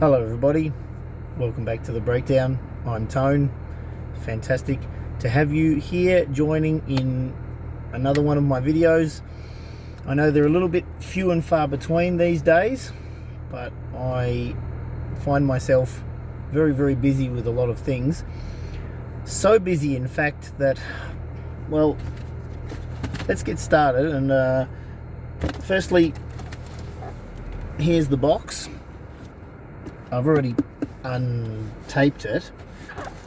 Hello everybody, welcome back to The Breakdown. I'm Tone. Fantastic to have you here joining in another one of my videos. I know they're a little bit few and far between these days, but I find myself very busy with a lot of things. So busy in fact that, well, let's get started. And firstly, here's the box. I've already untaped it,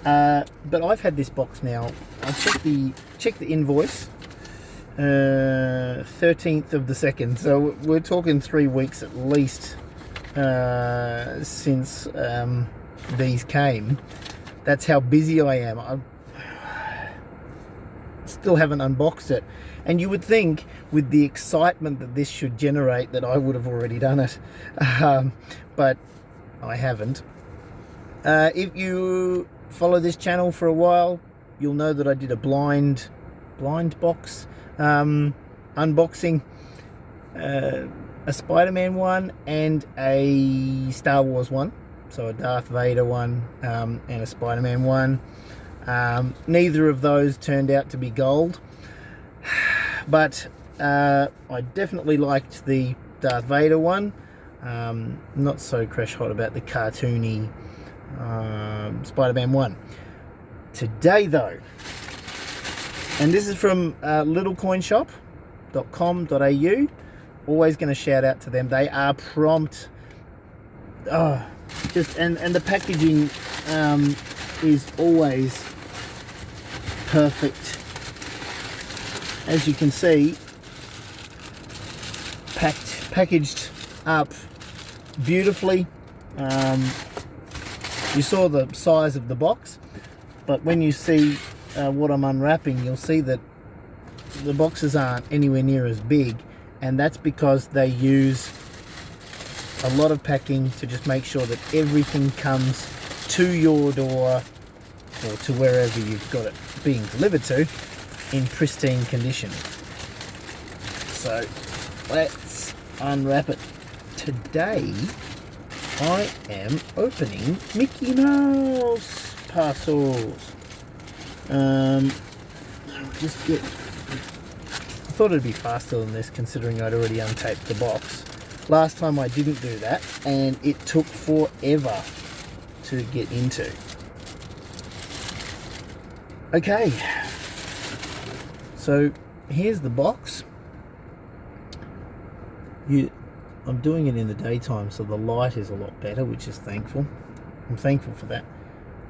but I've had this box now. I checked the invoice, 13th of the 2nd, so we're talking 3 weeks at least since these came. That's how busy I am. I still haven't unboxed it, and you would think with the excitement that this should generate that I would have already done it, but I haven't. If you follow this channel for a while, you'll know that I did a blind box unboxing, a Spider-Man one and a Star Wars one, so a Darth Vader one and a Spider-Man one. Neither of those turned out to be gold, but I definitely liked the Darth Vader one. Not so crash hot about the cartoony Spider-Man one. Today though, and this is from littlecoinshop.com.au, always going to shout out to them. They are prompt. And the packaging is always perfect. As you can see, packaged up beautifully. You saw the size of the box, but when you see what I'm unwrapping, you'll see that the boxes aren't anywhere near as big, and that's because they use a lot of packing to just make sure that everything comes to your door or to wherever you've got it being delivered to in pristine condition. So let's unwrap it. Today I am opening Mickey Mouse parcels. I thought it'd be faster than this, considering I'd already untaped the box. Last time I didn't do that, and it took forever to get into. Okay, so here's the box. I'm doing it in the daytime, so the light is a lot better, which is thankful. I'm thankful for that.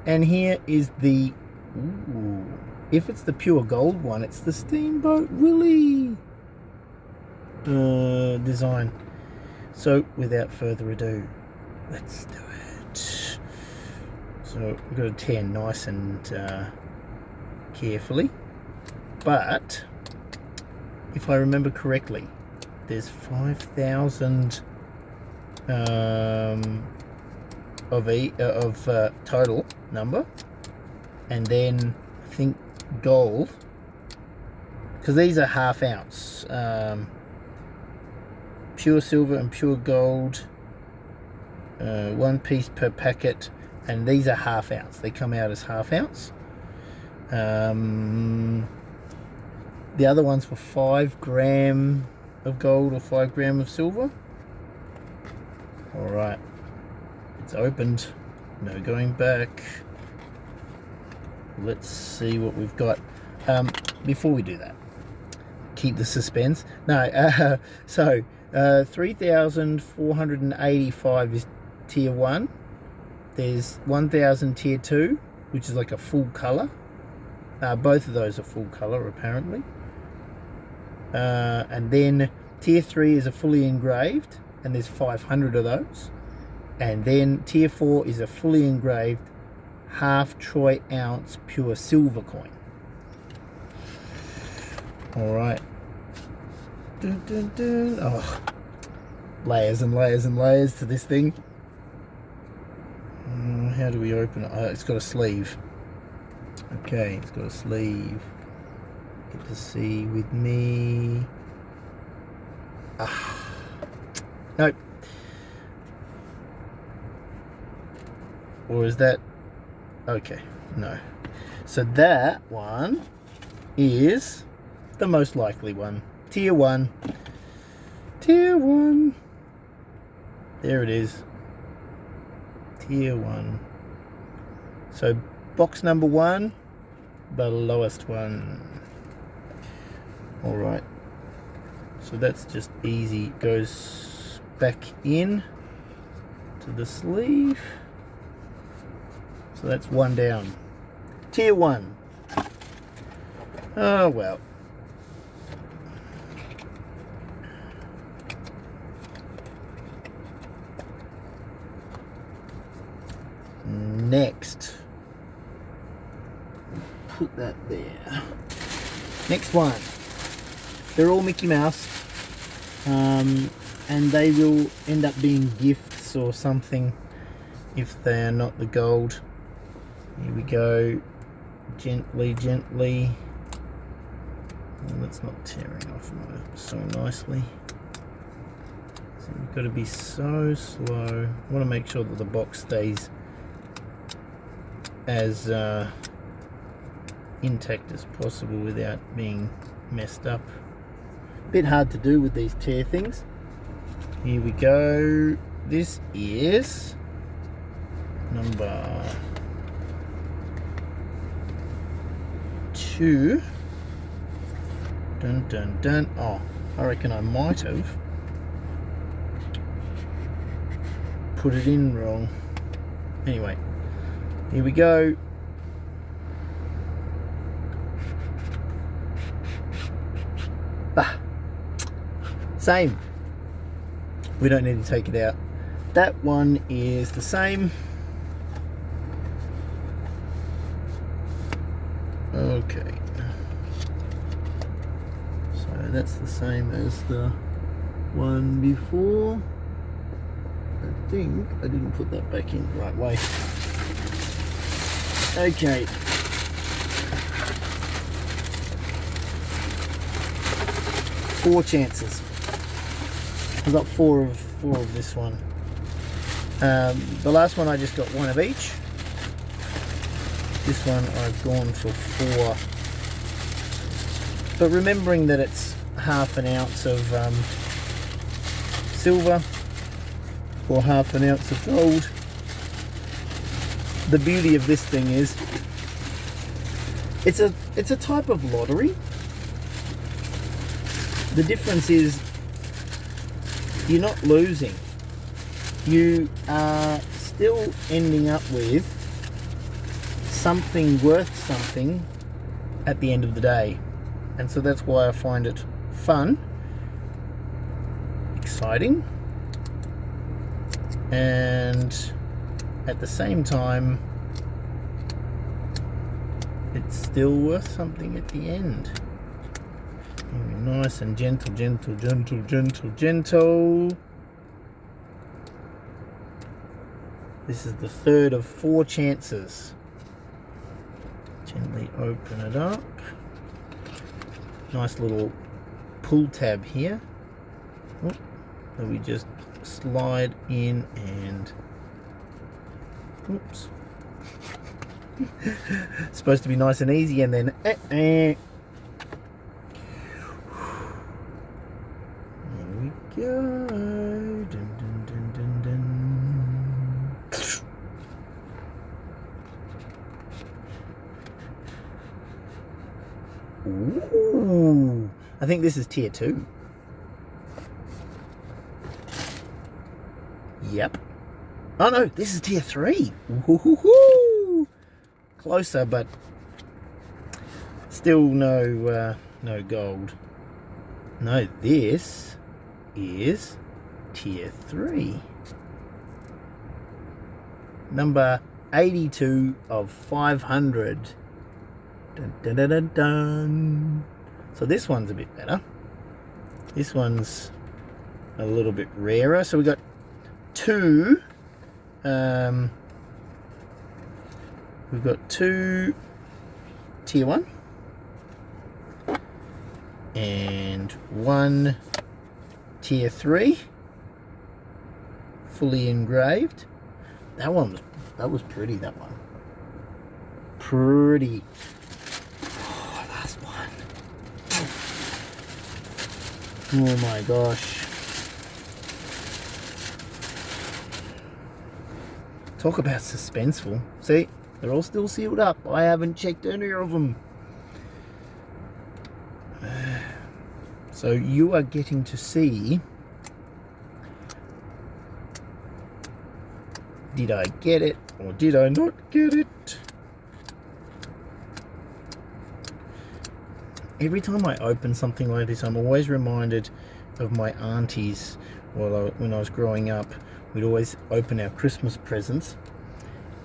And here is the, if it's the pure gold one, it's the Steamboat Willie design. So without further ado, let's do it. So we've got to tear nice and carefully, but if I remember correctly, there's 5,000 of total number, and then I think gold, because these are half ounce, pure silver and pure gold, 1 piece per packet, and these are half ounce. They come out as half ounce. The other ones were 5 gram of gold or 5 gram of silver. All right, it's opened, no going back. Let's see what we've got. Before we do that, keep the suspense. No, so 3,485 is tier 1. There's 1,000 tier 2, which is like a full color. Both of those are full color apparently. And then tier 3 is a fully engraved, and there's 500 of those. And then tier 4 is a fully engraved half troy ounce pure silver coin. All right. Dun, dun, dun. Oh, layers and layers and layers to this thing. How do we open it? Oh, it's got a sleeve. Okay, it's got a sleeve. Get to see with me. Nope. Or is that... Okay, no. So that one is the most likely one. Tier 1. Tier 1. There it is. Tier 1. So box number 1, the lowest one. Alright. So that's just easy. Goes back in to the sleeve. So that's one down. Tier 1. Oh well. Next. Put that there. Next one. They're all Mickey Mouse. And they will end up being gifts or something if they are not the gold. Here we go. Gently, gently. Oh, that's not tearing off so nicely. So you've got to be so slow. I want to make sure that the box stays as intact as possible without being messed up. Bit hard to do with these tear things. Here we go. This is number 2. Dun dun dun. Oh, I reckon I might have put it in wrong. Anyway, here we go. Ah, same. We don't need to take it out. That one is the same. Okay. So that's the same as the one before. I think I didn't put that back in the right way. Okay. Four chances. I've got four of this one. The last one I just got one of each. This one I've gone for 4. But remembering that it's half an ounce of silver or half an ounce of gold. The beauty of this thing is it's a type of lottery. The difference is you're not losing. You are still ending up with something worth something at the end of the day. And so that's why I find it fun, exciting, and at the same time it's still worth something at the end. Nice and gentle, gentle, gentle, gentle, gentle. This is the third of 4 chances. Gently open it up. Nice little pull tab here. Oh, that we just slide in and oops. It's supposed to be nice and easy, and then There we go. Dun, dun, dun, dun, dun. Ooh, I think this is tier 2. Yep. Oh no, this is tier 3. Ooh, closer, but still no gold. No, this is tier 3. Number 82 of 500. Dun, dun, dun, dun, dun. So this one's a bit better. This one's a little bit rarer. So we got 2. We've got 2 tier 1 and 1 tier 3 fully engraved. That one was That was pretty, that one. Pretty. Oh, last one. Oh my gosh. Talk about suspenseful. See, they're all still sealed up. I haven't checked any of them. So you are getting to see, did I get it or did I not get it? Every time I open something like this, I'm always reminded of my aunties. When I was growing up, we'd always open our Christmas presents,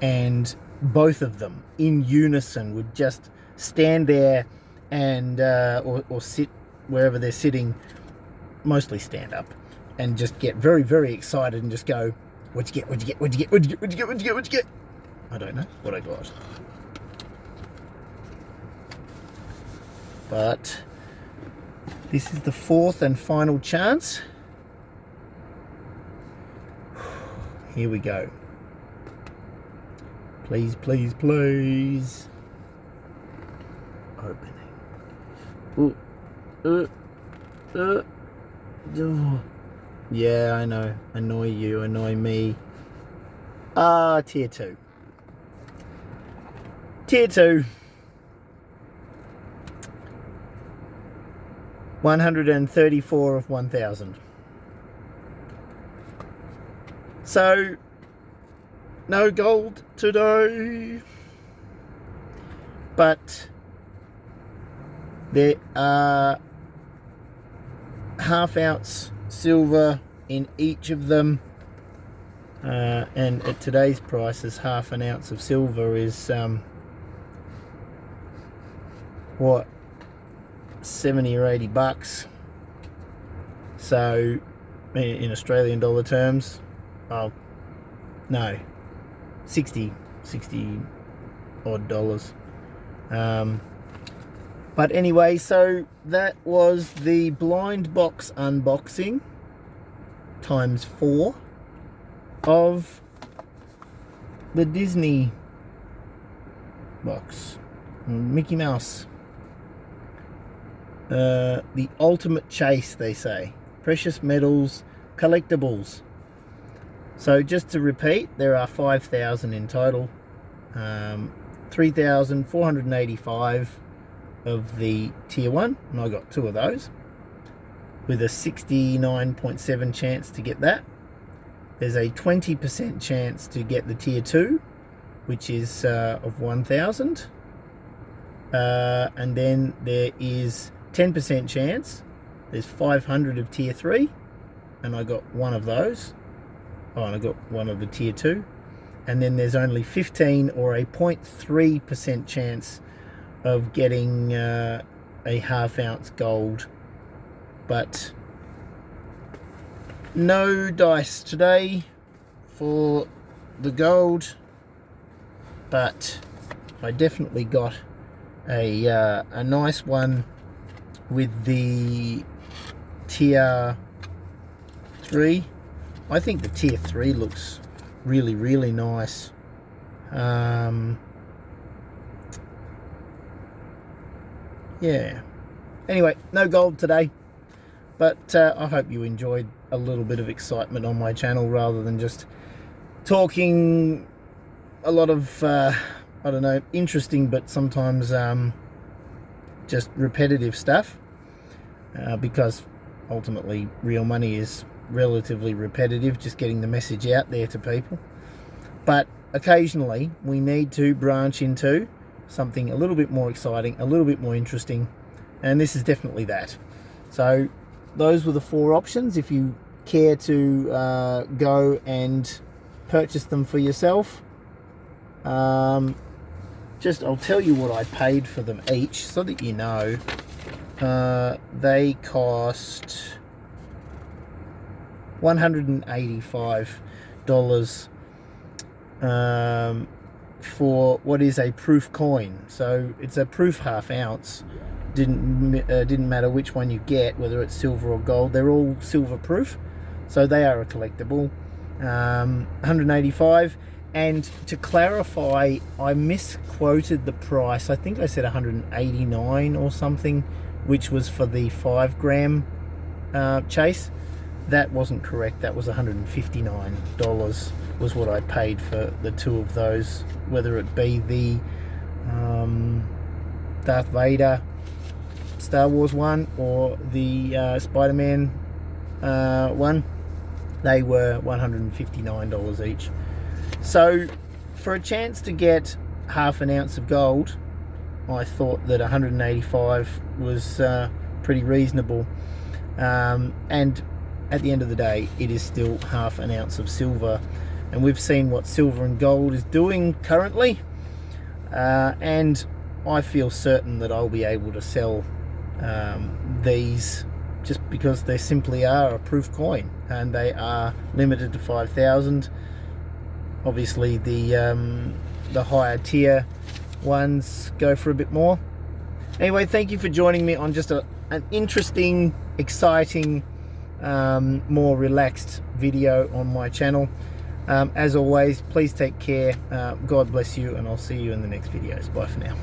and both of them in unison would just stand there and or sit wherever they're sitting, mostly stand up, and just get very, very excited and just go, what'd you get, what'd you get, what'd you get, what'd you get, what'd you get, what'd you get, what'd you get? I don't know what I got. But this is the fourth and final chance. Here we go. Please, please, please. Opening. Ooh. Oh. Yeah, I know. Annoy you, annoy me. Tier 2. Tier 2. 134 of 1,000. So, no gold today. But there are half-ounce silver in each of them, and at today's prices, half an ounce of silver is what, 70 or 80 bucks. So in Australian dollar terms, oh no, 60 odd dollars. But anyway, so that was the blind box unboxing times 4 of the Disney box, Mickey Mouse. The ultimate chase, they say. Precious metals, collectibles. So just to repeat, there are 5,000 in total. 3,485 of the tier 1, and I got 2 of those with a 69.7 chance to get that. There's a 20% chance to get the tier 2, which is of 1,000, and then there is 10% chance. There's 500 of tier 3, and I got 1 of those. Oh, and I got 1 of the tier 2, and then there's only 15 or a 0.3% chance of getting a half-ounce gold. But no dice today for the gold, but I definitely got a nice one with the tier 3. I think the tier 3 looks really, really nice. Yeah. Anyway, no gold today, but I hope you enjoyed a little bit of excitement on my channel rather than just talking a lot of, I don't know, interesting but sometimes just repetitive stuff, because ultimately real money is relatively repetitive, just getting the message out there to people. But occasionally we need to branch into something a little bit more exciting, a little bit more interesting, and this is definitely that. So those were the 4 options. If you care to go and purchase them for yourself, I'll tell you what I paid for them each so that you know. They cost $185 for what is a proof coin. So it's a proof half-ounce. Didn't matter which one you get, whether it's silver or gold, they're all silver proof, so they are a collectible. 185. And to clarify, I misquoted the price. I think I said 189 or something, which was for the 5 gram chase. That wasn't correct. That was $159 was what I paid for the 2 of those, whether it be the Darth Vader Star Wars one or the Spider-Man one. They were $159 each. So for a chance to get half an ounce of gold, I thought that 185 was pretty reasonable. And at the end of the day, it is still half an ounce of silver, and we've seen what silver and gold is doing currently, and I feel certain that I'll be able to sell these, just because they simply are a proof coin and they are limited to 5,000. Obviously the higher tier ones go for a bit more. Anyway, thank you for joining me on just an interesting, exciting, more relaxed video on my channel. As always, please take care. God bless you, and I'll see you in the next videos. Bye for now.